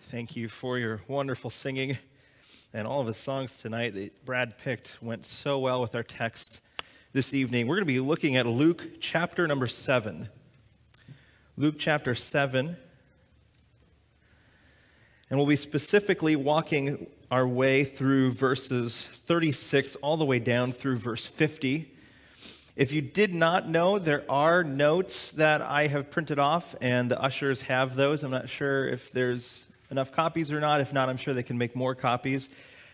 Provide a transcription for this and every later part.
Thank you for your wonderful singing, and all of the songs tonight that Brad picked went so well with our text this evening. We're going to be looking at Luke chapter number 7. Luke chapter 7. And we'll be specifically walking our way through verses 36 all the way down through verse 50. If you did not know, there are notes that I have printed off, and the ushers have those. I'm not sure if there's enough copies or not. If not, I'm sure they can make more copies.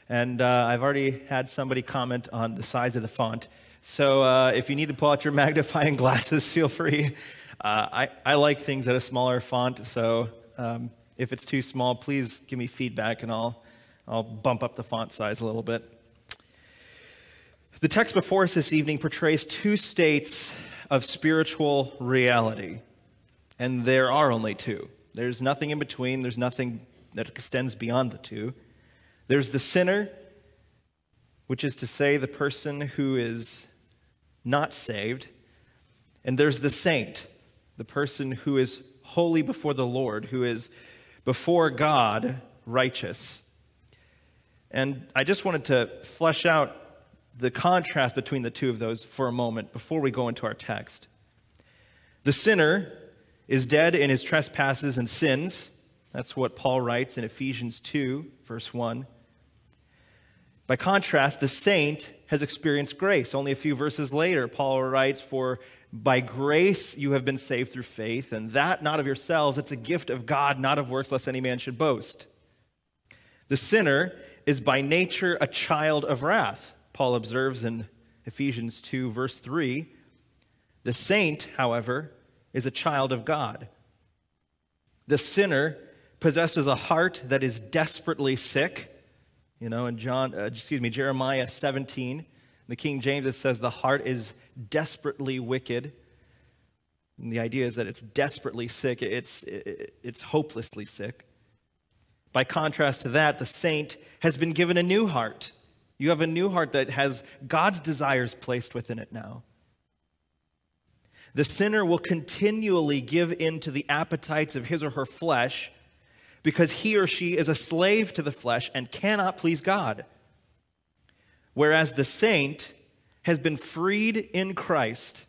And I've already had somebody comment on the size of the font. So if you need to pull out your magnifying glasses, feel free. I like things at a smaller font, so if it's too small, please give me feedback and I'll bump up the font size a little bit. The text before us this evening portrays two states of spiritual reality, and there are only two. There's nothing in between. There's nothing that extends beyond the two. There's the sinner, which is to say the person who is not saved, and there's the saint, the person who is holy before the Lord, who is before God righteous. And I just wanted to flesh out the contrast between the two of those for a moment before we go into our text. The sinner is dead in his trespasses and sins. That's what Paul writes in Ephesians 2, verse 1. By contrast, the saint has experienced grace. Only a few verses later, Paul writes, "For by grace you have been saved through faith, and that not of yourselves, it's a gift of God, not of works, lest any man should boast." The sinner is by nature a child of wrath. Paul observes in Ephesians 2, verse 3. The saint, however, is a child of God. The sinner possesses a heart that is desperately sick. You know, in Jeremiah 17, the King James, it says the heart is desperately wicked. And the idea is that it's desperately sick. It's hopelessly sick. By contrast to that, the saint has been given a new heart. You have a new heart that has God's desires placed within it now. The sinner will continually give in to the appetites of his or her flesh because he or she is a slave to the flesh and cannot please God. Whereas the saint has been freed in Christ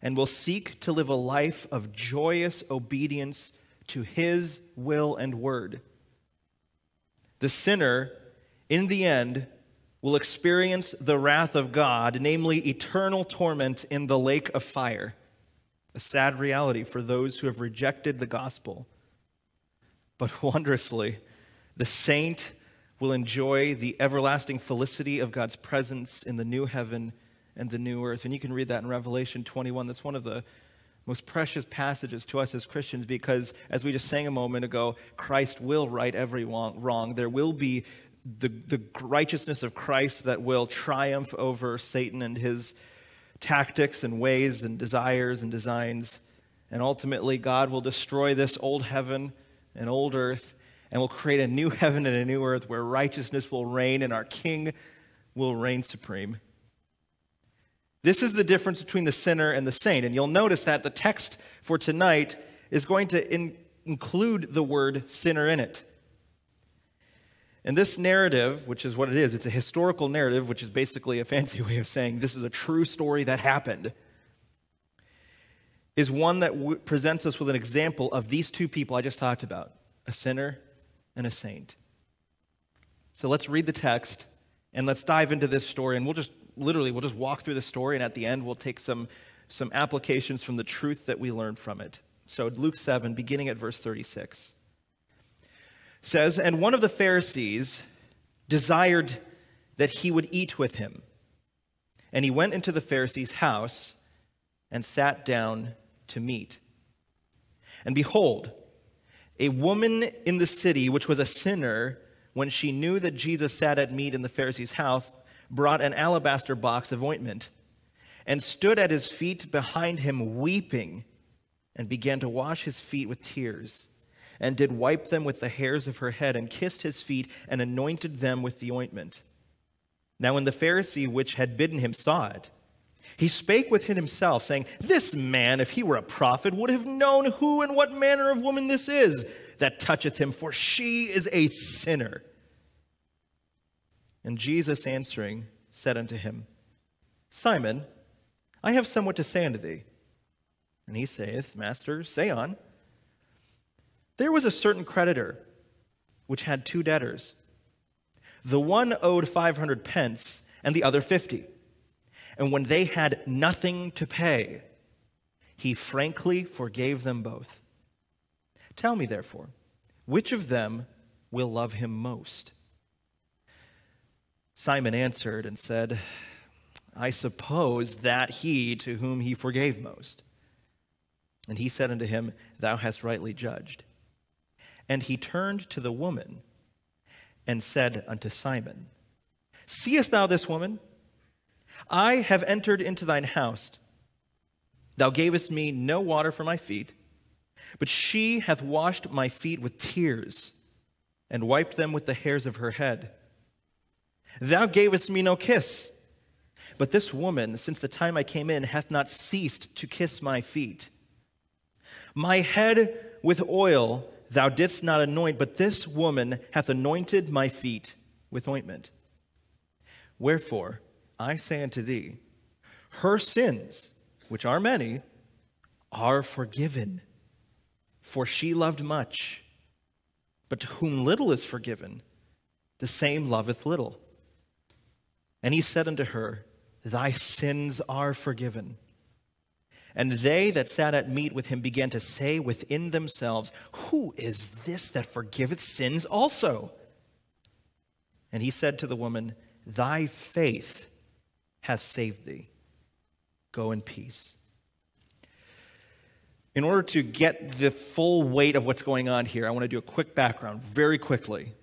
and will seek to live a life of joyous obedience to his will and word. The sinner, in the end, will experience the wrath of God, namely eternal torment in the lake of fire. A sad reality for those who have rejected the gospel. But wondrously, the saint will enjoy the everlasting felicity of God's presence in the new heaven and the new earth. And you can read that in Revelation 21. That's one of the most precious passages to us as Christians because, as we just sang a moment ago, Christ will right every wrong. There will be the righteousness of Christ that will triumph over Satan and his tactics and ways and desires and designs. And ultimately, God will destroy this old heaven and old earth and will create a new heaven and a new earth where righteousness will reign and our King will reign supreme. This is the difference between the sinner and the saint. And you'll notice that the text for tonight is going to include the word sinner in it. And this narrative, which is what it is, it's a historical narrative, which is basically a fancy way of saying this is a true story that happened, is one that presents us with an example of these two people I just talked about, a sinner and a saint. So let's read the text and let's dive into this story, and we'll just walk through the story, and at the end we'll take some applications from the truth that we learned from it. So Luke 7, beginning at verse 36. Says, "And one of the Pharisees desired that he would eat with him. And he went into the Pharisee's house and sat down to meat. And behold, a woman in the city, which was a sinner, when she knew that Jesus sat at meat in the Pharisee's house, brought an alabaster box of ointment and stood at his feet behind him weeping and began to wash his feet with tears. And did wipe them with the hairs of her head, and kissed his feet, and anointed them with the ointment. Now when the Pharisee which had bidden him saw it, He spake within himself, saying, This man, if he were a prophet, would have known who and what manner of woman this is that toucheth him, for she is a sinner. And Jesus answering said unto him, Simon, I have somewhat to say unto thee. And he saith, Master, say on. There was a certain creditor which had 2 debtors. The one owed 500 pence, and the other 50. And when they had nothing to pay, he frankly forgave them both. Tell me, therefore, which of them will love him most? Simon answered and said, I suppose that he to whom he forgave most. And he said unto him, Thou hast rightly judged. And he turned to the woman and said unto Simon, Seest thou this woman? I have entered into thine house. Thou gavest me no water for my feet, but she hath washed my feet with tears and wiped them with the hairs of her head. Thou gavest me no kiss, but this woman, since the time I came in, hath not ceased to kiss my feet. My head with oil thou didst not anoint, but this woman hath anointed my feet with ointment. Wherefore, I say unto thee, her sins, which are many, are forgiven, for she loved much. But to whom little is forgiven, the same loveth little. And he said unto her, Thy sins are forgiven. And they that sat at meat with him began to say within themselves, Who is this that forgiveth sins also? And he said to the woman, Thy faith hath saved thee. Go in peace. In order to get the full weight of what's going on here, I want to do a quick background very quickly.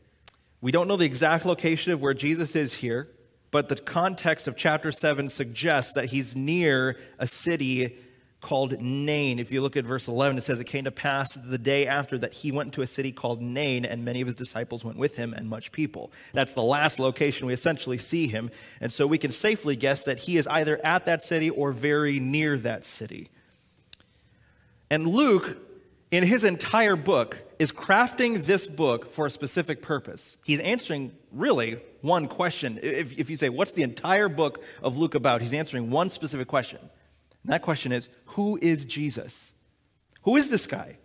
We don't know the exact location of where Jesus is here, but the context of chapter 7 suggests that he's near a city called Nain. If you look at verse 11, it says, It came to pass the day after that he went to a city called Nain, and many of his disciples went with him, and much people. That's the last location we essentially see him. And so we can safely guess that he is either at that city or very near that city. And Luke, in his entire book, is crafting this book for a specific purpose. He's answering, really, one question. If you say, what's the entire book of Luke about? He's answering one specific question. And that question is, who is Jesus? Who is this guy?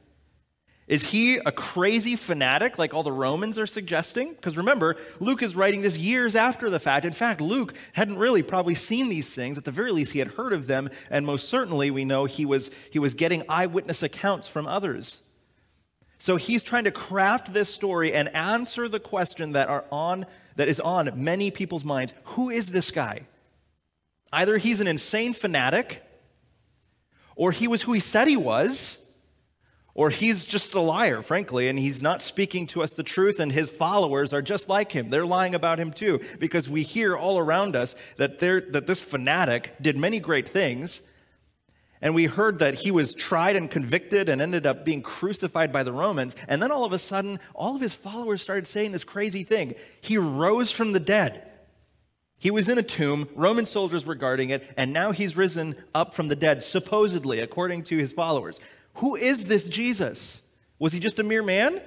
Is he a crazy fanatic like all the Romans are suggesting? Because remember, Luke is writing this years after the fact. In fact, Luke hadn't really probably seen these things. At the very least, he had heard of them. And most certainly, we know he was getting eyewitness accounts from others. So he's trying to craft this story and answer the question that is on many people's minds. Who is this guy? Either he's an insane fanatic, or he was who he said he was, or he's just a liar, frankly, and he's not speaking to us the truth, and his followers are just like him. They're lying about him too, because we hear all around us that this fanatic did many great things, and we heard that he was tried and convicted and ended up being crucified by the Romans, and then all of a sudden, all of his followers started saying this crazy thing. He rose from the dead. He was in a tomb, Roman soldiers were guarding it, and now he's risen up from the dead, supposedly, according to his followers. Who is this Jesus? Was he just a mere man?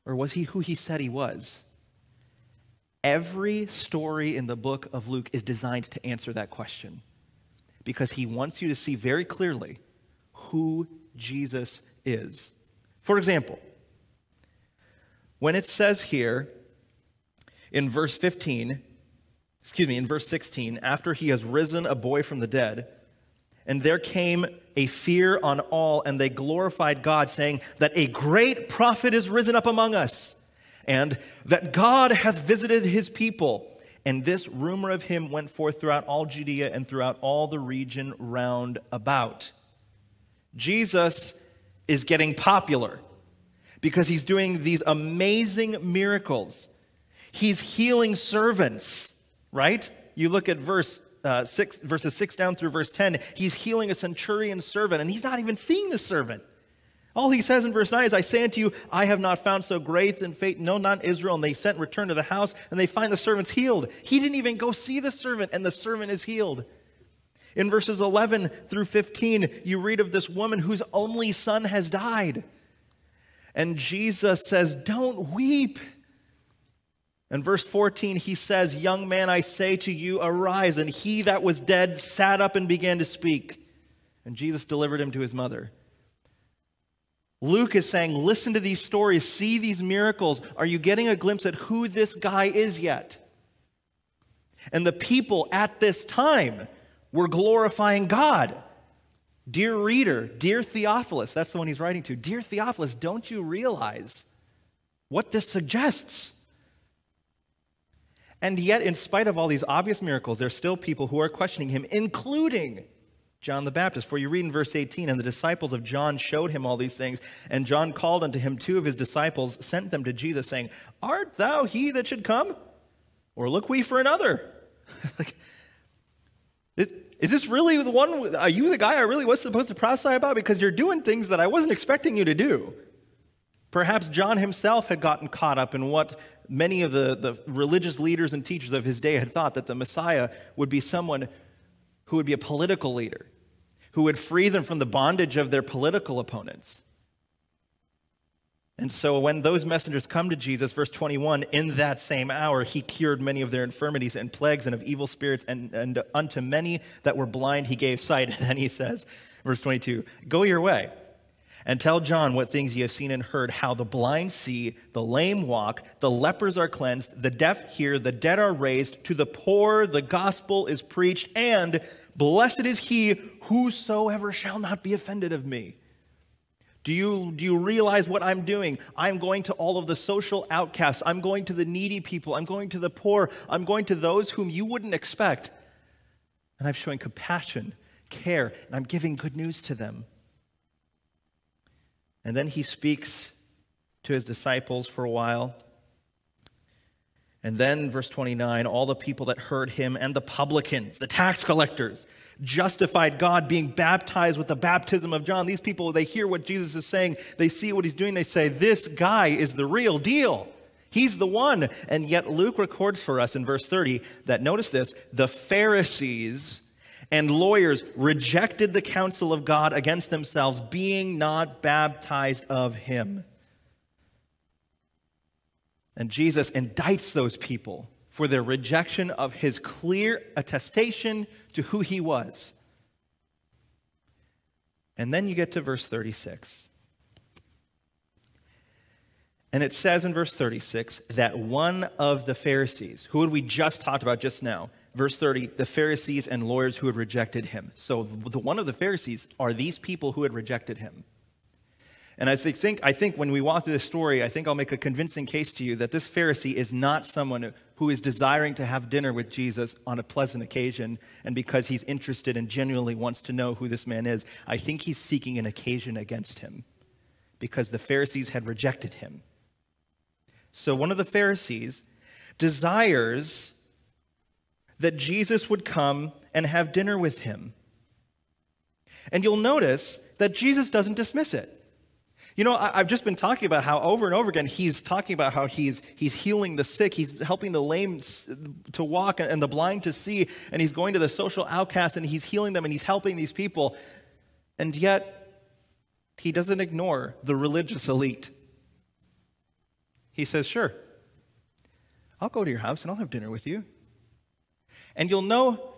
Or was he who he said he was? Every story in the book of Luke is designed to answer that question, because he wants you to see very clearly who Jesus is. For example, when it says here in verse 16, after he has risen a boy from the dead, and there came a fear on all, and they glorified God, saying that a great prophet is risen up among us, and that God hath visited his people. And this rumor of him went forth throughout all Judea and throughout all the region round about. Jesus is getting popular because he's doing these amazing miracles. He's healing servants, right? You look at verses 6 down through verse 10. He's healing a centurion's servant, and he's not even seeing the servant. All he says in verse 9 is, I say unto you, I have not found so great in faith, no, not in Israel. And they sent and returned to the house, and they find the servant's healed. He didn't even go see the servant, and the servant is healed. In verses 11 through 15, you read of this woman whose only son has died. And Jesus says, "Don't weep." In verse 14, he says, "Young man, I say to you, arise." And he that was dead sat up and began to speak. And Jesus delivered him to his mother. Luke is saying, listen to these stories, see these miracles. Are you getting a glimpse at who this guy is yet? And the people at this time were glorifying God. Dear reader, dear Theophilus, that's the one he's writing to. Dear Theophilus, don't you realize what this suggests? And yet, in spite of all these obvious miracles, there's still people who are questioning him, including John the Baptist. For you read in verse 18, "And the disciples of John showed him all these things. And John called unto him 2 of his disciples, sent them to Jesus, saying, Art thou he that should come? Or look we for another?" Like, is this really the one? Are you the guy I really was supposed to prophesy about? Because you're doing things that I wasn't expecting you to do. Perhaps John himself had gotten caught up in what many of the religious leaders and teachers of his day had thought, that the Messiah would be someone who would be a political leader, who would free them from the bondage of their political opponents. And so when those messengers come to Jesus, verse 21, in that same hour, he cured many of their infirmities and plagues and of evil spirits, and unto many that were blind he gave sight. And then he says, verse 22, "Go your way, and tell John what things ye have seen and heard, how the blind see, the lame walk, the lepers are cleansed, the deaf hear, the dead are raised, to the poor the gospel is preached, and blessed is he whosoever shall not be offended of me." Do you realize what I'm doing? I'm going to all of the social outcasts. I'm going to the needy people. I'm going to the poor. I'm going to those whom you wouldn't expect. And I'm showing compassion, care, and I'm giving good news to them. And then he speaks to his disciples for a while. And then, verse 29, all the people that heard him and the publicans, the tax collectors, justified God, being baptized with the baptism of John. These people, they hear what Jesus is saying. They see what he's doing. They say, this guy is the real deal. He's the one. And yet Luke records for us in verse 30 that, notice this, the Pharisees and lawyers rejected the counsel of God against themselves, being not baptized of him. And Jesus indicts those people for their rejection of his clear attestation to who he was. And then you get to verse 36. And it says in verse 36 that one of the Pharisees, who had we just talked about just now, verse 30, the Pharisees and lawyers who had rejected him. So the one of the Pharisees are these people who had rejected him. And I think when we walk through this story, I think I'll make a convincing case to you that this Pharisee is not someone who is desiring to have dinner with Jesus on a pleasant occasion and because he's interested and genuinely wants to know who this man is. I think he's seeking an occasion against him because the Pharisees had rejected him. So one of the Pharisees desires that Jesus would come and have dinner with him. And you'll notice that Jesus doesn't dismiss it. You know, I've just been talking about how over and over again he's talking about how he's healing the sick, he's helping the lame to walk and the blind to see, and he's going to the social outcasts and he's healing them and he's helping these people. And yet, he doesn't ignore the religious elite. He says, sure, I'll go to your house and I'll have dinner with you. And you'll know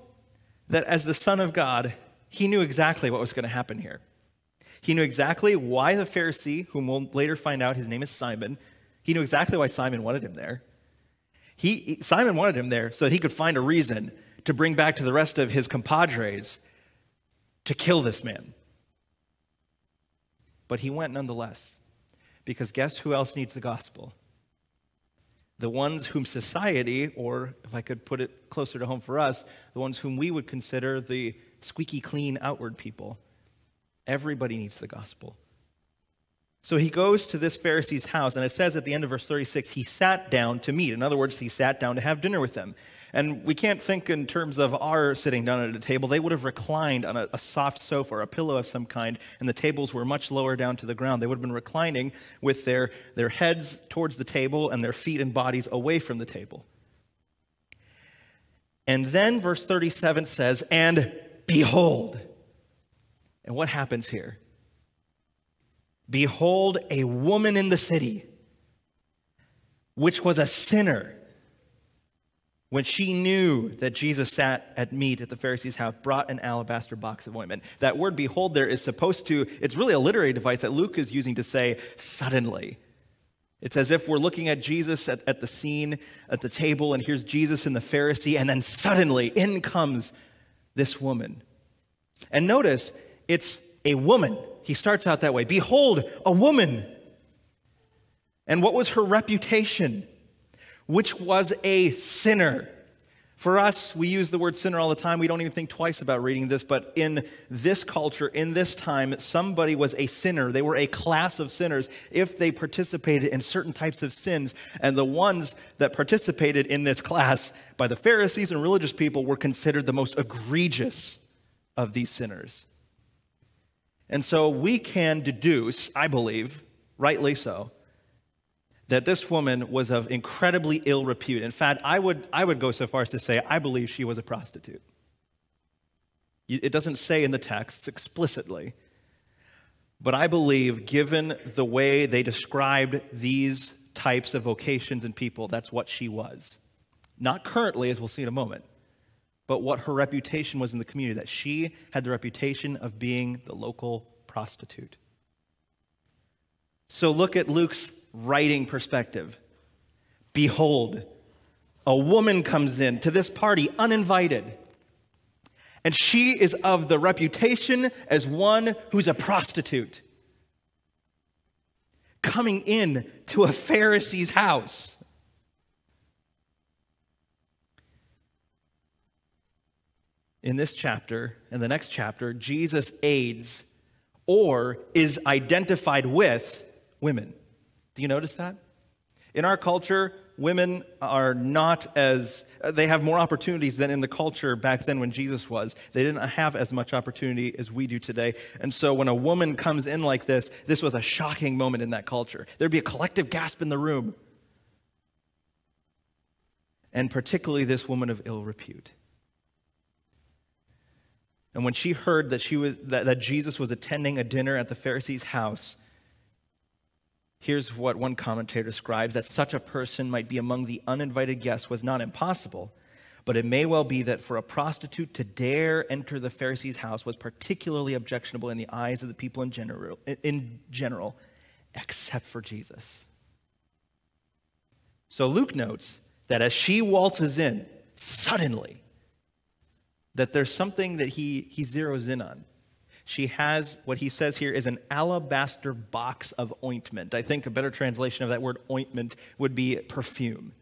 that as the Son of God, he knew exactly what was going to happen here. He knew exactly why the Pharisee, whom we'll later find out his name is Simon, he knew exactly why Simon wanted him there. Simon wanted him there so that he could find a reason to bring back to the rest of his compadres to kill this man. But he went nonetheless, because guess who else needs the gospel? The ones whom society, or if I could put it closer to home for us, the ones whom we would consider the squeaky clean outward people. Everybody needs the gospel. So he goes to this Pharisee's house, and it says at the end of verse 36, he sat down to meat. In other words, he sat down to have dinner with them. And we can't think in terms of our sitting down at a table. They would have reclined on a soft sofa or a pillow of some kind, and the tables were much lower down to the ground. They would have been reclining with their heads towards the table and their feet and bodies away from the table. And then verse 37 says, and behold. And what happens here? Behold, a woman in the city, which was a sinner, when she knew that Jesus sat at meat at the Pharisees' house, brought an alabaster box of ointment. That word behold there is supposed to, it's really a literary device that Luke is using to say suddenly. It's as if we're looking at Jesus at the scene, at the table, and here's Jesus and the Pharisee, and then suddenly in comes this woman. And notice, it's a woman. He starts out that way. Behold, a woman. And what was her reputation? Which was a sinner. For us, we use the word sinner all the time. We don't even think twice about reading this, but in this culture, in this time, somebody was a sinner. They were a class of sinners if they participated in certain types of sins. And the ones that participated in this class by the Pharisees and religious people were considered the most egregious of these sinners. And so we can deduce, I believe, rightly so, that this woman was of incredibly ill repute. In fact, I would go so far as to say I believe she was a prostitute. It doesn't say in the text explicitly, but I believe given the way they described these types of vocations and people, that's what she was. Not currently, as we'll see in a moment, but what her reputation was in the community, that she had the reputation of being the local prostitute. So look at Luke's writing perspective. Behold, a woman comes in to this party uninvited, and she is of the reputation as one who's a prostitute, coming in to a Pharisee's house. In this chapter and the next chapter, Jesus aids or is identified with women. Do you notice that? In our culture, women are not as, they have more opportunities than in the culture back then when Jesus was. They didn't have as much opportunity as we do today. And so when a woman comes in like this was a shocking moment in that culture. There'd be a collective gasp in the room. And particularly this woman of ill repute. And when she heard that that Jesus was attending a dinner at the Pharisees' house, here's what one commentator describes: that such a person might be among the uninvited guests was not impossible, but it may well be that for a prostitute to dare enter the Pharisees' house was particularly objectionable in the eyes of the people in general, except for Jesus. So Luke notes that as she waltzes in, suddenly, that there's something that he zeroes in on. She has, what he says here is an alabaster box of ointment. I think a better translation of that word ointment would be perfume.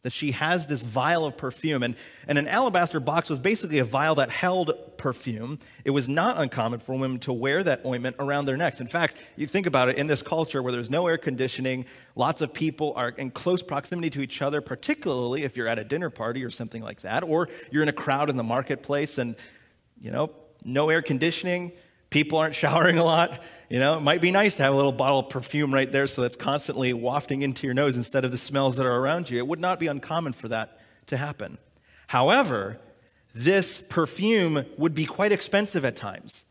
That she has this vial of perfume. And an alabaster box was basically a vial that held perfume. It was not uncommon for women to wear that ointment around their necks. In fact, you think about it, in this culture where there's no air conditioning, lots of people are in close proximity to each other, particularly if you're at a dinner party or something like that, or you're in a crowd in the marketplace and, no air conditioning, people aren't showering a lot. It might be nice to have a little bottle of perfume right there so that's constantly wafting into your nose instead of the smells that are around you. It would not be uncommon for that to happen. However, this perfume would be quite expensive at times,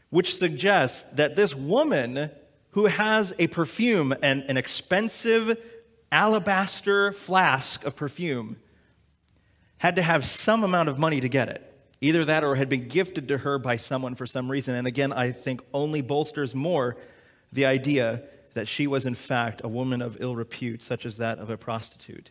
which suggests that this woman who has a perfume and an expensive alabaster flask of perfume had to have some amount of money to get it. Either that or it had been gifted to her by someone for some reason. And again, I think only bolsters more the idea that she was in fact a woman of ill repute, such as that of a prostitute.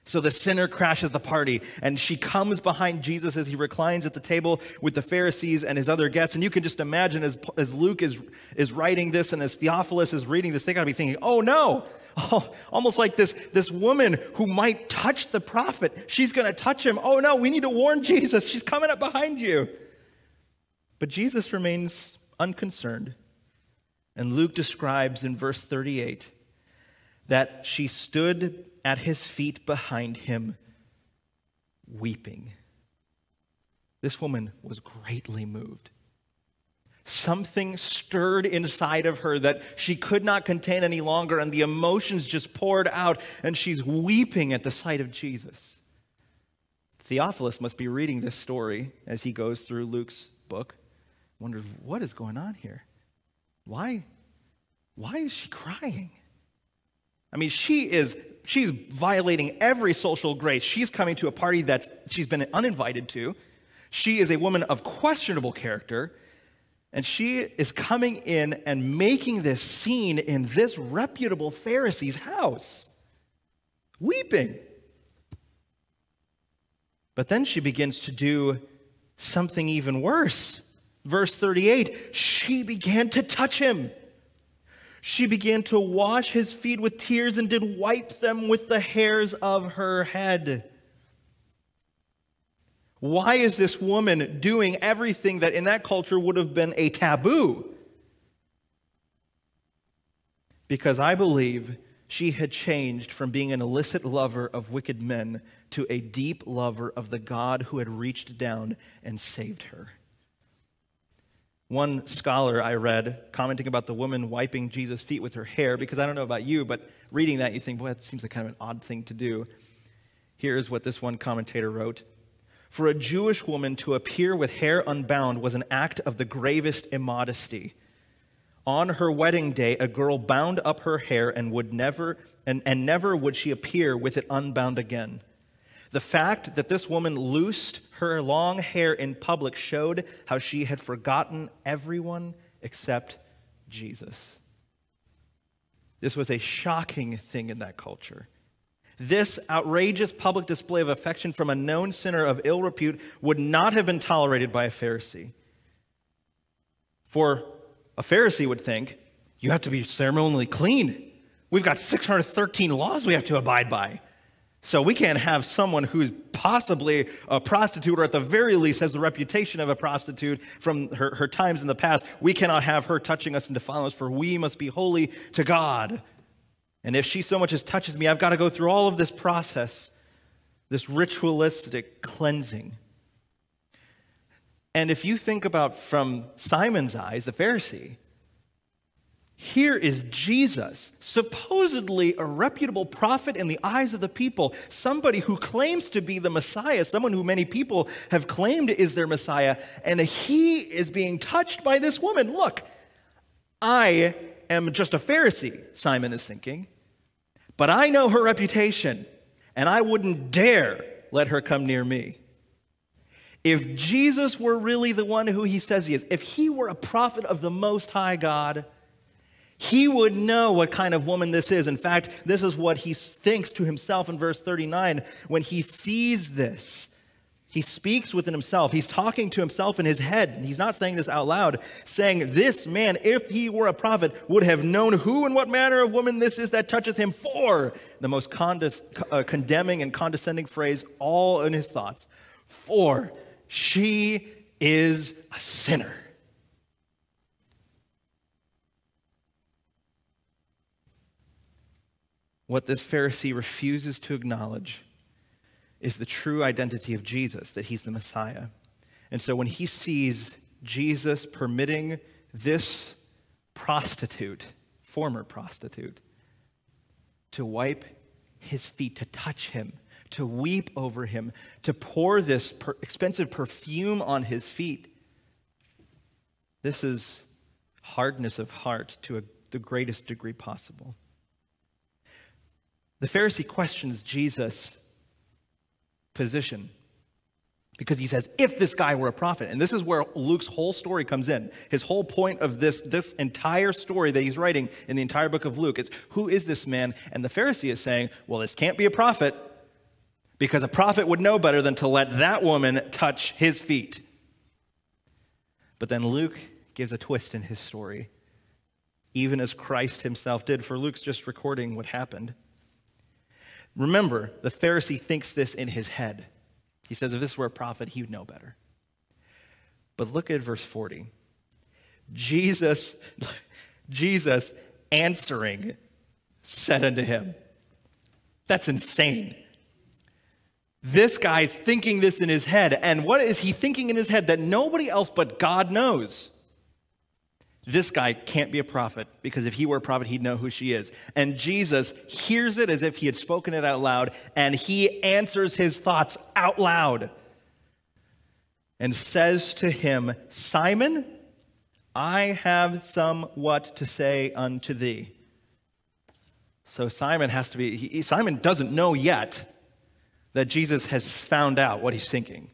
So the sinner crashes the party, and she comes behind Jesus as he reclines at the table with the Pharisees and his other guests. And you can just imagine as Luke is writing this and as Theophilus is reading this, they got to be thinking, oh no, almost like this woman who might touch the prophet. She's going to touch him. Oh no, we need to warn Jesus. She's coming up behind you. But Jesus remains unconcerned. And Luke describes in verse 38 that she stood at his feet behind him, weeping. This woman was greatly moved. Something stirred inside of her that she could not contain any longer, and the emotions just poured out, and she's weeping at the sight of Jesus. Theophilus must be reading this story as he goes through Luke's book, wonders, what is going on here? Why is she crying? I mean, she's violating every social grace. She's coming to a party that she's been uninvited to. She is a woman of questionable character, and she is coming in and making this scene in this reputable Pharisee's house, weeping. But then she begins to do something even worse. Verse 38, she began to touch him. She began to wash his feet with tears and did wipe them with the hairs of her head. Why is this woman doing everything that in that culture would have been a taboo? Because I believe she had changed from being an illicit lover of wicked men to a deep lover of the God who had reached down and saved her. One scholar I read commenting about the woman wiping Jesus' feet with her hair, because I don't know about you, but reading that you think, boy, that seems like kind of an odd thing to do. Here's what this one commentator wrote. For a Jewish woman to appear with hair unbound was an act of the gravest immodesty. On her wedding day, a girl bound up her hair and never would she appear with it unbound again. The fact that this woman loosed her long hair in public showed how she had forgotten everyone except Jesus. This was a shocking thing in that culture. This outrageous public display of affection from a known sinner of ill repute would not have been tolerated by a Pharisee. For a Pharisee would think, you have to be ceremonially clean. We've got 613 laws we have to abide by. So we can't have someone who's possibly a prostitute, or at the very least has the reputation of a prostitute from her times in the past. We cannot have her touching us and defiling us, for we must be holy to God. And if she so much as touches me, I've got to go through all of this process, this ritualistic cleansing. And if you think about from Simon's eyes, the Pharisee, here is Jesus, supposedly a reputable prophet in the eyes of the people, somebody who claims to be the Messiah, someone who many people have claimed is their Messiah, and he is being touched by this woman. Look, I am just a Pharisee, Simon is thinking, but I know her reputation, and I wouldn't dare let her come near me. If Jesus were really the one who he says he is, if he were a prophet of the Most High God, he would know what kind of woman this is. In fact, this is what he thinks to himself in verse 39. When he sees this, he speaks within himself. He's talking to himself in his head. He's not saying this out loud, saying, this man, if he were a prophet, would have known who and what manner of woman this is that toucheth him. For, the most condemning and condescending phrase, all in his thoughts, for she is a sinner. What this Pharisee refuses to acknowledge is the true identity of Jesus, that he's the Messiah. And so when he sees Jesus permitting this prostitute, former prostitute, to wipe his feet, to touch him, to weep over him, to pour this expensive perfume on his feet, this is hardness of heart to the greatest degree possible. The Pharisee questions Jesus' position because he says, if this guy were a prophet, and this is where Luke's whole story comes in. His whole point of this entire story that he's writing in the entire book of Luke is, who is this man? And the Pharisee is saying, well, this can't be a prophet because a prophet would know better than to let that woman touch his feet. But then Luke gives a twist in his story, even as Christ himself did, for Luke's just recording what happened. Remember, the Pharisee thinks this in his head. He says if this were a prophet, he would know better. But look at verse 40. Jesus answering said unto him. That's insane. This guy's thinking this in his head. And what is he thinking in his head that nobody else but God knows? this guy can't be a prophet, because if he were a prophet, he'd know who she is. And Jesus hears it as if he had spoken it out loud, and he answers his thoughts out loud and says to him, Simon, I have somewhat to say unto thee. So Simon Simon doesn't know yet that Jesus has found out what he's thinking.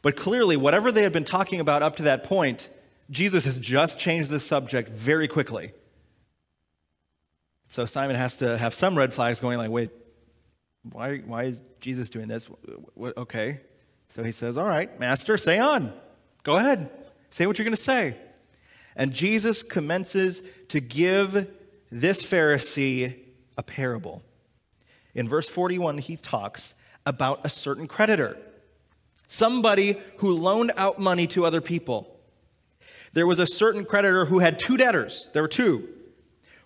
But clearly, whatever they had been talking about up to that point, Jesus has just changed the subject very quickly. So Simon has to have some red flags going like, wait, why is Jesus doing this? Okay. So he says, all right, Master, say on. Go ahead. Say what you're going to say. And Jesus commences to give this Pharisee a parable. In verse 41, he talks about a certain creditor, somebody who loaned out money to other people. There was a certain creditor who had two debtors. There were two.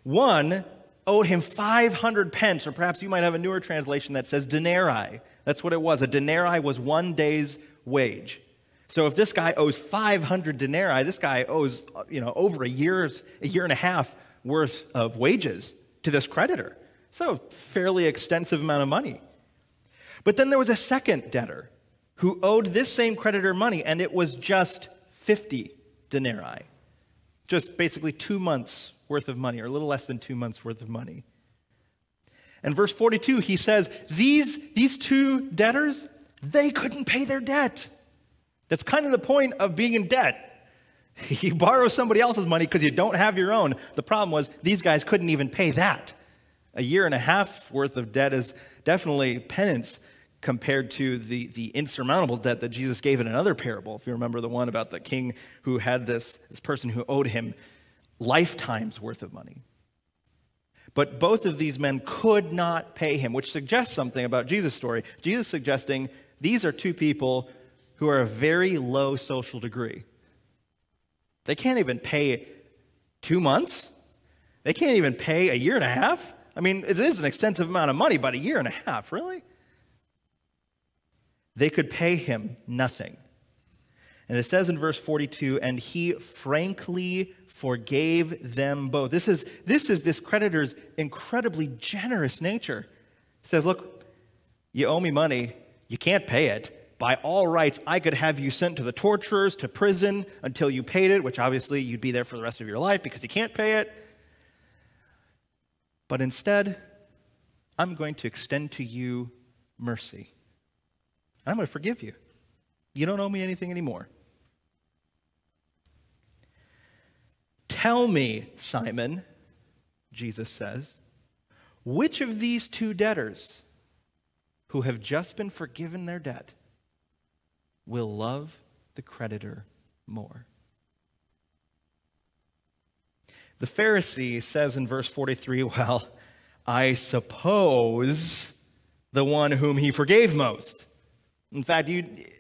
One owed him 500 pence, or perhaps you might have a newer translation that says denarii. That's what it was. A denarii was 1 day's wage. So if this guy owes 500 denarii, this guy owes, over a year and a half worth of wages to this creditor. So fairly extensive amount of money. But then there was a second debtor who owed this same creditor money, and it was just 50 denarii. Just basically 2 months worth of money, or a little less than 2 months worth of money. And verse 42, he says, these two debtors, they couldn't pay their debt. That's kind of the point of being in debt. You borrow somebody else's money because you don't have your own. The problem was these guys couldn't even pay that. A year and a half worth of debt is definitely penance compared to the insurmountable debt that Jesus gave in another parable. If you remember the one about the king who had this person who owed him lifetimes worth of money. But both of these men could not pay him, which suggests something about Jesus' story. Jesus suggesting these are two people who are a very low social degree. They can't even pay 2 months. They can't even pay a year and a half. I mean, it is an extensive amount of money, but a year and a half, really? They could pay him nothing. And it says in verse 42, and he frankly forgave them both. This is this creditor's incredibly generous nature. He says, look, you owe me money. You can't pay it. By all rights, I could have you sent to the torturers, to prison, until you paid it, which obviously you'd be there for the rest of your life because you can't pay it. But instead, I'm going to extend to you mercy. I'm going to forgive you. You don't owe me anything anymore. Tell me, Simon, Jesus says, which of these two debtors who have just been forgiven their debt will love the creditor more? The Pharisee says in verse 43, well, I suppose the one whom he forgave most. In fact,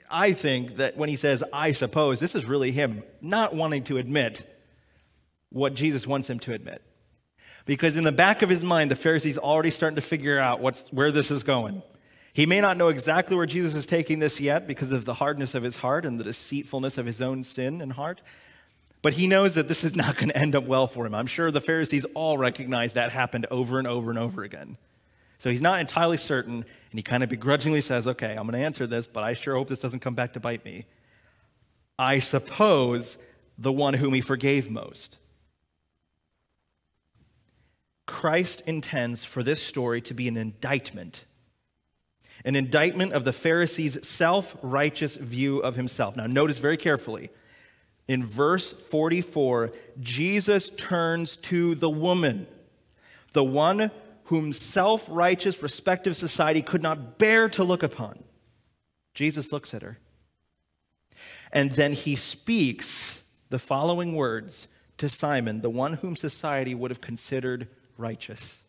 I think that when he says, I suppose, this is really him not wanting to admit what Jesus wants him to admit. Because in the back of his mind, the Pharisee's already starting to figure out where this is going. He may not know exactly where Jesus is taking this yet because of the hardness of his heart and the deceitfulness of his own sin and heart. But he knows that this is not going to end up well for him. I'm sure the Pharisees all recognize that happened over and over and over again. So he's not entirely certain, and he kind of begrudgingly says, okay, I'm going to answer this, but I sure hope this doesn't come back to bite me. I suppose the one whom he forgave most. Christ intends for this story to be an indictment of the Pharisees' self-righteous view of himself. Now notice very carefully, in verse 44, Jesus turns to the woman, the one whom self-righteous respective society could not bear to look upon. Jesus looks at her. And then he speaks the following words to Simon, the one whom society would have considered righteous.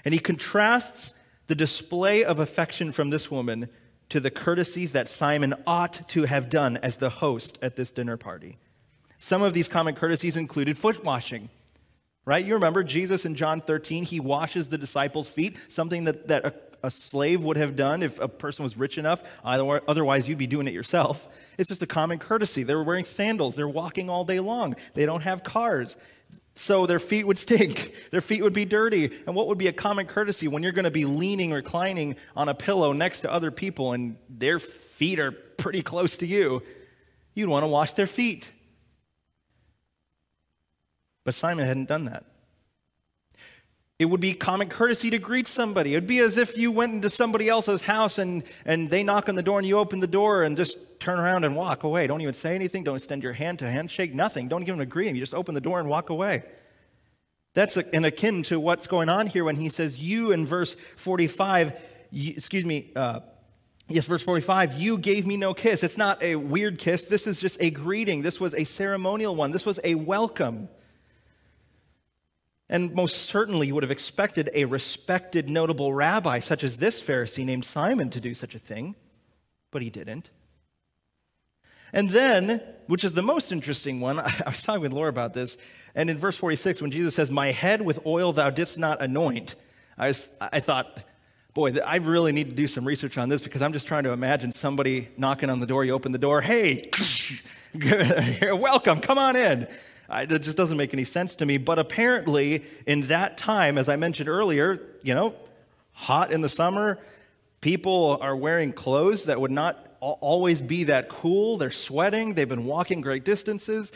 And he contrasts the display of affection from this woman to the courtesies that Simon ought to have done as the host at this dinner party. Some of these common courtesies included foot washing, right? You remember Jesus in John 13, he washes the disciples' feet, something that a slave would have done if a person was rich enough. Otherwise, you'd be doing it yourself. It's just a common courtesy. They were wearing sandals. They're walking all day long. They don't have cars. So their feet would stink. Their feet would be dirty. And what would be a common courtesy when you're going to be leaning, reclining on a pillow next to other people and their feet are pretty close to you? You'd want to wash their feet. But Simon hadn't done that. It would be common courtesy to greet somebody. It would be as if you went into somebody else's house and they knock on the door and you open the door and just turn around and walk away. Don't even say anything. Don't extend your hand to handshake. Nothing. Don't give them a greeting. You just open the door and walk away. That's akin to what's going on here when he says you in verse 45, verse 45, you gave me no kiss. It's not a weird kiss. This is just a greeting. This was a ceremonial one. This was a welcome. And most certainly you would have expected a respected, notable rabbi such as this Pharisee named Simon to do such a thing, but he didn't. And then, which is the most interesting one, I was talking with Laura about this, and in verse 46, when Jesus says, my head with oil thou didst not anoint, I thought, boy, I really need to do some research on this because I'm just trying to imagine somebody knocking on the door, you open the door, hey, welcome, come on in. That just doesn't make any sense to me. But apparently, in that time, as I mentioned earlier, hot in the summer, people are wearing clothes that would not always be that cool. They're sweating. They've been walking great distances.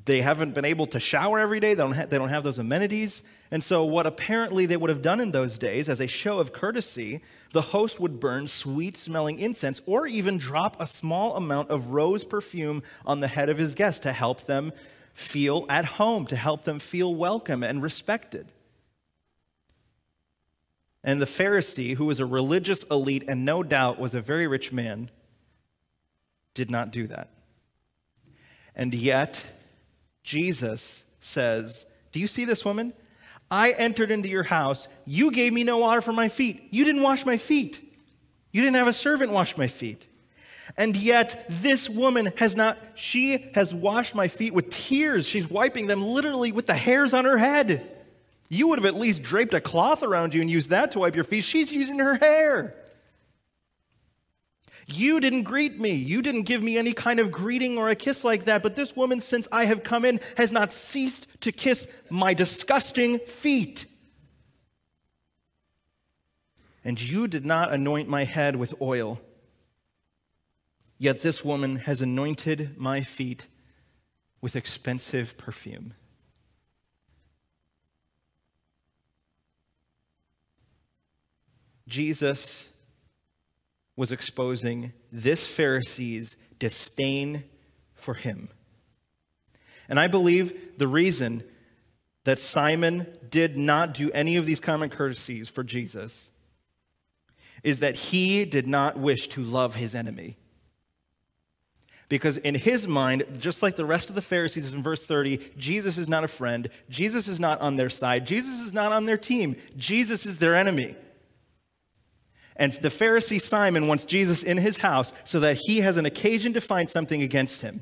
They haven't been able to shower every day. They don't have those amenities. And so what apparently they would have done in those days, as a show of courtesy, the host would burn sweet-smelling incense or even drop a small amount of rose perfume on the head of his guest to help them feel at home, to help them feel welcome and respected. And the Pharisee, who was a religious elite and no doubt was a very rich man, did not do that. And yet, Jesus says, do you see this woman? I entered into your house. You gave me no water for my feet. You didn't wash my feet. You didn't have a servant wash my feet. And yet this woman she has washed my feet with tears. She's wiping them literally with the hairs on her head. You would have at least draped a cloth around you and used that to wipe your feet. She's using her hair. You didn't greet me. You didn't give me any kind of greeting or a kiss like that. But this woman, since I have come in, has not ceased to kiss my disgusting feet. And you did not anoint my head with oil. Yet this woman has anointed my feet with expensive perfume. Jesus was exposing this Pharisee's disdain for him. And I believe the reason that Simon did not do any of these common courtesies for Jesus is that he did not wish to love his enemy. Because in his mind, just like the rest of the Pharisees in verse 30, Jesus is not a friend. Jesus is not on their side. Jesus is not on their team. Jesus is their enemy. And the Pharisee Simon wants Jesus in his house so that he has an occasion to find something against him.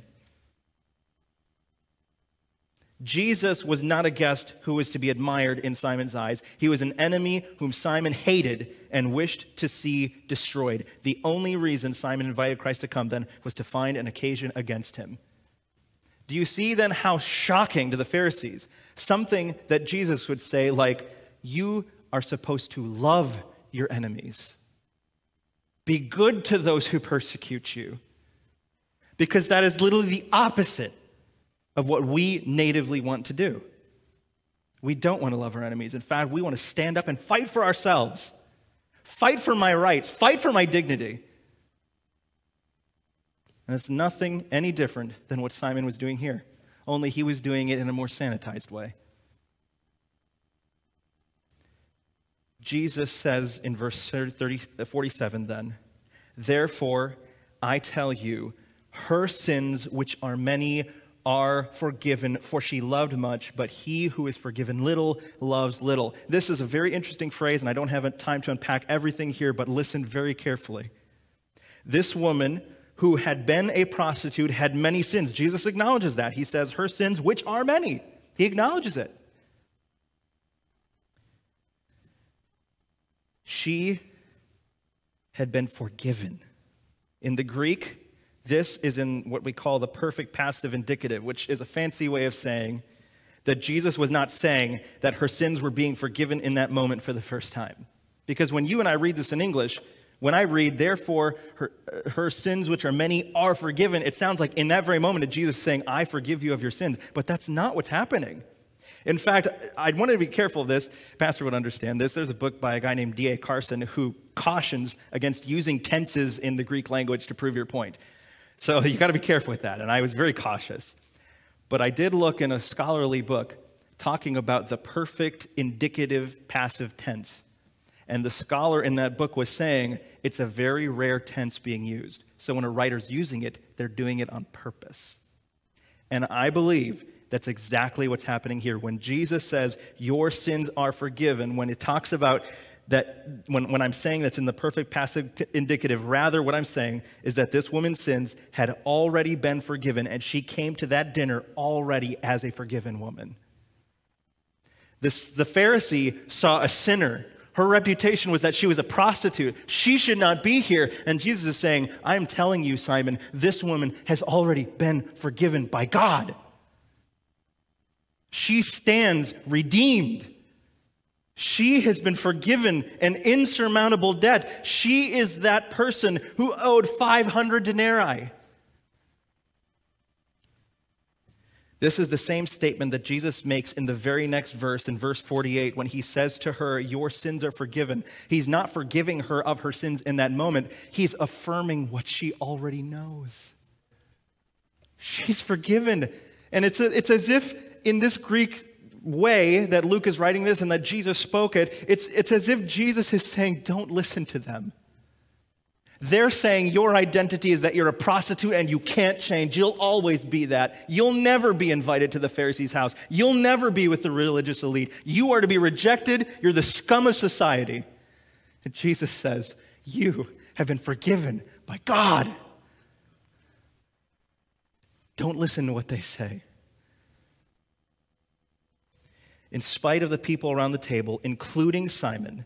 Jesus was not a guest who was to be admired in Simon's eyes. He was an enemy whom Simon hated and wished to see destroyed. The only reason Simon invited Christ to come then was to find an occasion against him. Do you see then how shocking to the Pharisees? Something that Jesus would say like, you are supposed to love your enemies. Be good to those who persecute you. Because that is literally the opposite of what we natively want to do. We don't want to love our enemies. In fact, we want to stand up and fight for ourselves. Fight for my rights. Fight for my dignity. And it's nothing any different than what Simon was doing here. Only he was doing it in a more sanitized way. Jesus says in verse 47 then, therefore I tell you, her sins, which are many, are forgiven, for she loved much, but he who is forgiven little loves little. This is a very interesting phrase, and I don't have time to unpack everything here, but listen very carefully. This woman who had been a prostitute had many sins. Jesus acknowledges that. He says, her sins, which are many. He acknowledges it. She had been forgiven. In the Greek, this is in what we call the perfect passive indicative, which is a fancy way of saying that Jesus was not saying that her sins were being forgiven in that moment for the first time. Because when you and I read this in English, when I read, therefore, her sins, which are many, are forgiven, it sounds like in that very moment of Jesus saying, I forgive you of your sins. But that's not what's happening. In fact, I'd want to be careful of this. Pastor would understand this. There's a book by a guy named D.A. Carson who cautions against using tenses in the Greek language to prove your point. So you got to be careful with that, and I was very cautious. But I did look in a scholarly book talking about the perfect indicative passive tense. And the scholar in that book was saying it's a very rare tense being used. So when a writer's using it, they're doing it on purpose. And I believe that's exactly what's happening here. When Jesus says, your sins are forgiven, when it talks about that, when I'm saying that's in the perfect passive indicative, rather what I'm saying is that this woman's sins had already been forgiven, and she came to that dinner already as a forgiven woman. The Pharisee saw a sinner. Her reputation was that she was a prostitute. She should not be here. And Jesus is saying, I am telling you, Simon, this woman has already been forgiven by God. She stands redeemed. She has been forgiven an insurmountable debt. She is that person who owed 500 denarii. This is the same statement that Jesus makes in the very next verse, in verse 48, when he says to her, your sins are forgiven. He's not forgiving her of her sins in that moment. He's affirming what she already knows. She's forgiven. And it's as if in this Greek way that Luke is writing this and that Jesus spoke it, it's as if Jesus is saying, don't listen to them. They're saying your identity is that you're a prostitute and you can't change. You'll always be that. You'll never be invited to the Pharisees' house. You'll never be with the religious elite. You are to be rejected. You're the scum of society. And Jesus says, you have been forgiven by God. Don't listen to what they say. In spite of the people around the table, including Simon,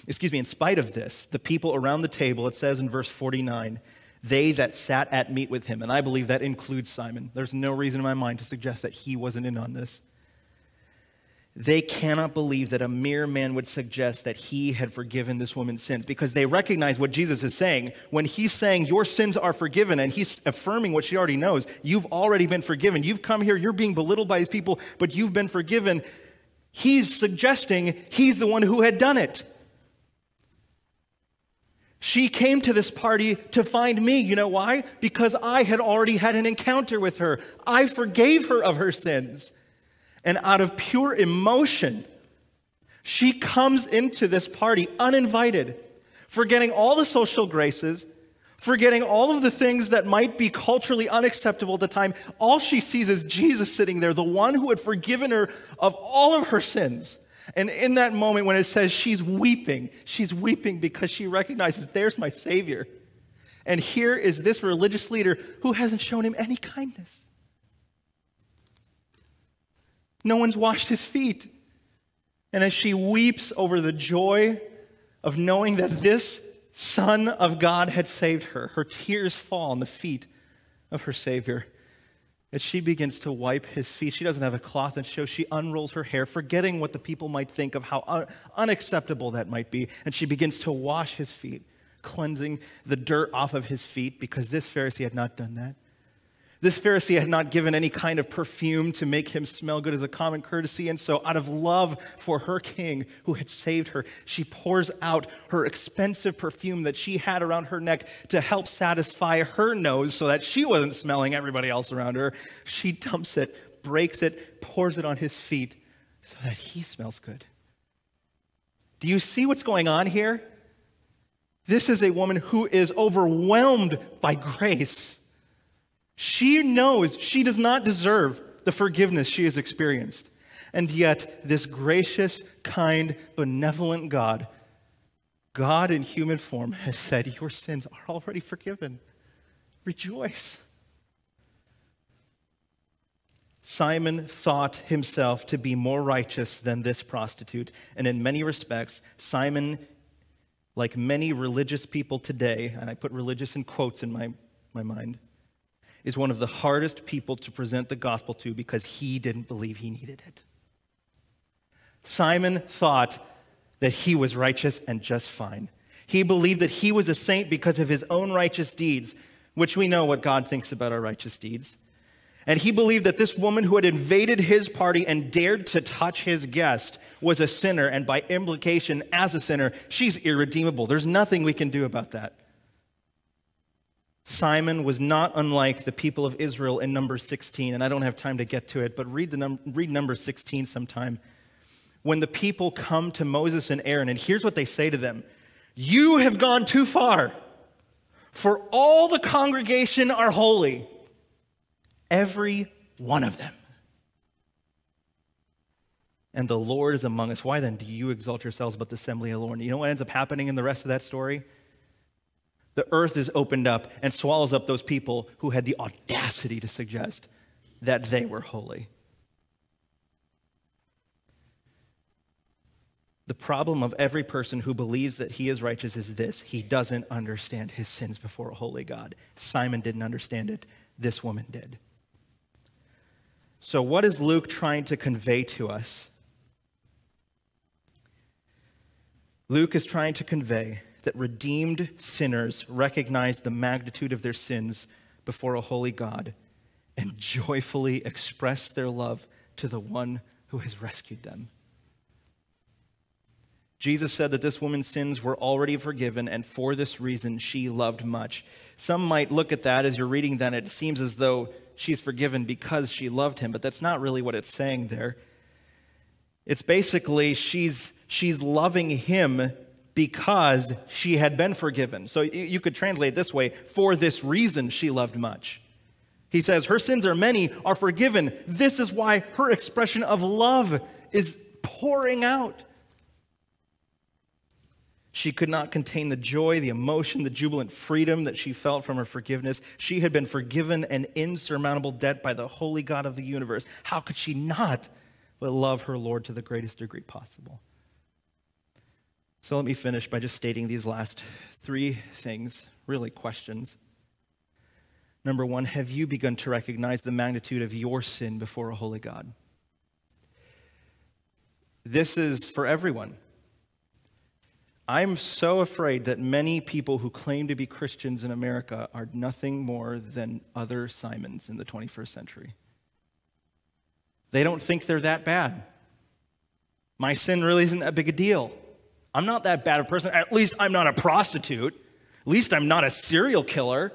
in spite of this, the people around the table, it says in verse 49, they that sat at meat with him, and I believe that includes Simon. There's no reason in my mind to suggest that he wasn't in on this. They cannot believe that a mere man would suggest that he had forgiven this woman's sins, because they recognize what Jesus is saying. When he's saying your sins are forgiven, and he's affirming what she already knows, you've already been forgiven. You've come here, you're being belittled by his people, but you've been forgiven. He's suggesting he's the one who had done it. She came to this party to find me. You know why? Because I had already had an encounter with her. I forgave her of her sins. And out of pure emotion, she comes into this party uninvited, forgetting all the social graces, forgetting all of the things that might be culturally unacceptable at the time. All she sees is Jesus sitting there, the one who had forgiven her of all of her sins. And in that moment when it says she's weeping because she recognizes there's my Savior. And here is this religious leader who hasn't shown him any kindness. No one's washed his feet. And as she weeps over the joy of knowing that this Son of God had saved her, her tears fall on the feet of her Savior. As she begins to wipe his feet, she doesn't have a cloth and show. She unrolls her hair, forgetting what the people might think of how unacceptable that might be. And she begins to wash his feet, cleansing the dirt off of his feet, because this Pharisee had not done that. This Pharisee had not given any kind of perfume to make him smell good as a common courtesy. And so out of love for her king who had saved her, she pours out her expensive perfume that she had around her neck to help satisfy her nose so that she wasn't smelling everybody else around her. She dumps it, breaks it, pours it on his feet so that he smells good. Do you see what's going on here? This is a woman who is overwhelmed by grace. She knows she does not deserve the forgiveness she has experienced. And yet, this gracious, kind, benevolent God in human form has said, your sins are already forgiven. Rejoice. Simon thought himself to be more righteous than this prostitute. And in many respects, Simon like many religious people today, and I put religious in quotes in my mind, is one of the hardest people to present the gospel to because he didn't believe he needed it. Simon thought that he was righteous and just fine. He believed that he was a saint because of his own righteous deeds, which we know what God thinks about our righteous deeds. And he believed that this woman who had invaded his party and dared to touch his guest was a sinner, and by implication, as a sinner, she's irredeemable. There's nothing we can do about that. Simon was not unlike the people of Israel in Numbers 16, and I don't have time to get to it, but read Numbers 16 sometime. When the people come to Moses and Aaron, and here's what they say to them: "You have gone too far, for all the congregation are holy, every one of them. And the Lord is among us. Why then do you exalt yourselves about the assembly of the Lord?" You know what ends up happening in the rest of that story? The earth is opened up and swallows up those people who had the audacity to suggest that they were holy. The problem of every person who believes that he is righteous is this: he doesn't understand his sins before a holy God. Simon didn't understand it. This woman did. So what is Luke trying to convey to us? Luke is trying to convey that redeemed sinners recognize the magnitude of their sins before a holy God and joyfully express their love to the one who has rescued them. Jesus said that this woman's sins were already forgiven, and for this reason she loved much. Some might look at that as you're reading that, it seems as though she's forgiven because she loved him, but that's not really what it's saying there. It's basically she's loving him because she had been forgiven. So you could translate it this way: for this reason she loved much. He says her sins are many, are forgiven. This is why her expression of love is pouring out. She could not contain the joy, the emotion, the jubilant freedom that she felt from her forgiveness. She had been forgiven an insurmountable debt by the holy God of the universe. How could she not but love her Lord to the greatest degree possible? So let me finish by just stating these last three things, really questions. Number one, have you begun to recognize the magnitude of your sin before a holy God? This is for everyone. I'm so afraid that many people who claim to be Christians in America are nothing more than other Simons in the 21st century. They don't think they're that bad. My sin really isn't that big a deal. I'm not that bad of a person. At least I'm not a prostitute. At least I'm not a serial killer.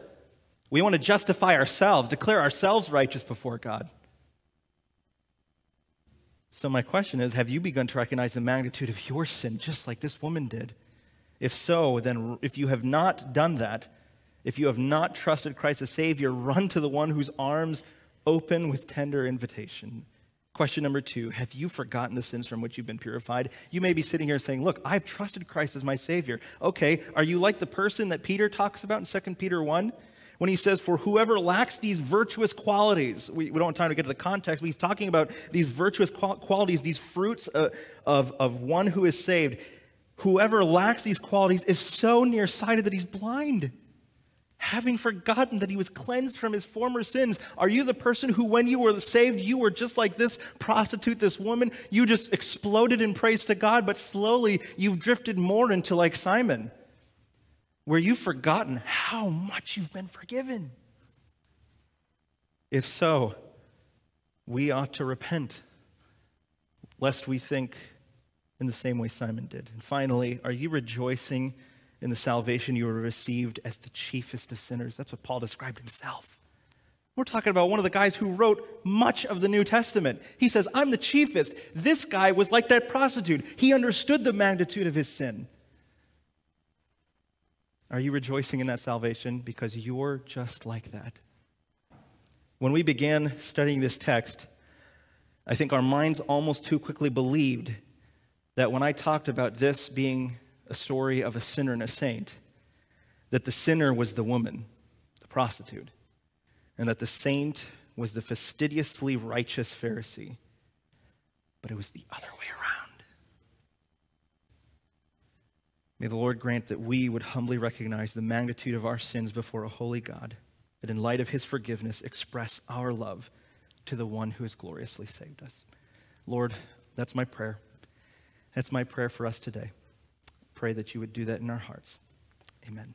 We want to justify ourselves, declare ourselves righteous before God. So my question is, have you begun to recognize the magnitude of your sin just like this woman did? If so, then if you have not done that, if you have not trusted Christ as Savior, run to the one whose arms open with tender invitation. Question number two, have you forgotten the sins from which you've been purified? You may be sitting here saying, look, I've trusted Christ as my Savior. Okay, are you like the person that Peter talks about in 2 Peter 1? When he says, for whoever lacks these virtuous qualities, we don't have time to get to the context, but he's talking about these virtuous qualities, these fruits of one who is saved. Whoever lacks these qualities is so nearsighted that he's blind, having forgotten that he was cleansed from his former sins. Are you the person who, when you were saved, you were just like this prostitute, this woman? You just exploded in praise to God, but slowly you've drifted more into like Simon, where you've forgotten how much you've been forgiven. If so, we ought to repent, lest we think in the same way Simon did. And finally, are you rejoicing in the salvation you have received as the chiefest of sinners? That's what Paul described himself. We're talking about one of the guys who wrote much of the New Testament. He says, I'm the chiefest. This guy was like that prostitute. He understood the magnitude of his sin. Are you rejoicing in that salvation? Because you're just like that. When we began studying this text, I think our minds almost too quickly believed that when I talked about this being a story of a sinner and a saint, that the sinner was the woman, the prostitute, and that the saint was the fastidiously righteous Pharisee. But it was the other way around. May the Lord grant that we would humbly recognize the magnitude of our sins before a holy God, that in light of his forgiveness, express our love to the one who has gloriously saved us. Lord, that's my prayer. That's my prayer for us today. Pray that you would do that in our hearts. Amen.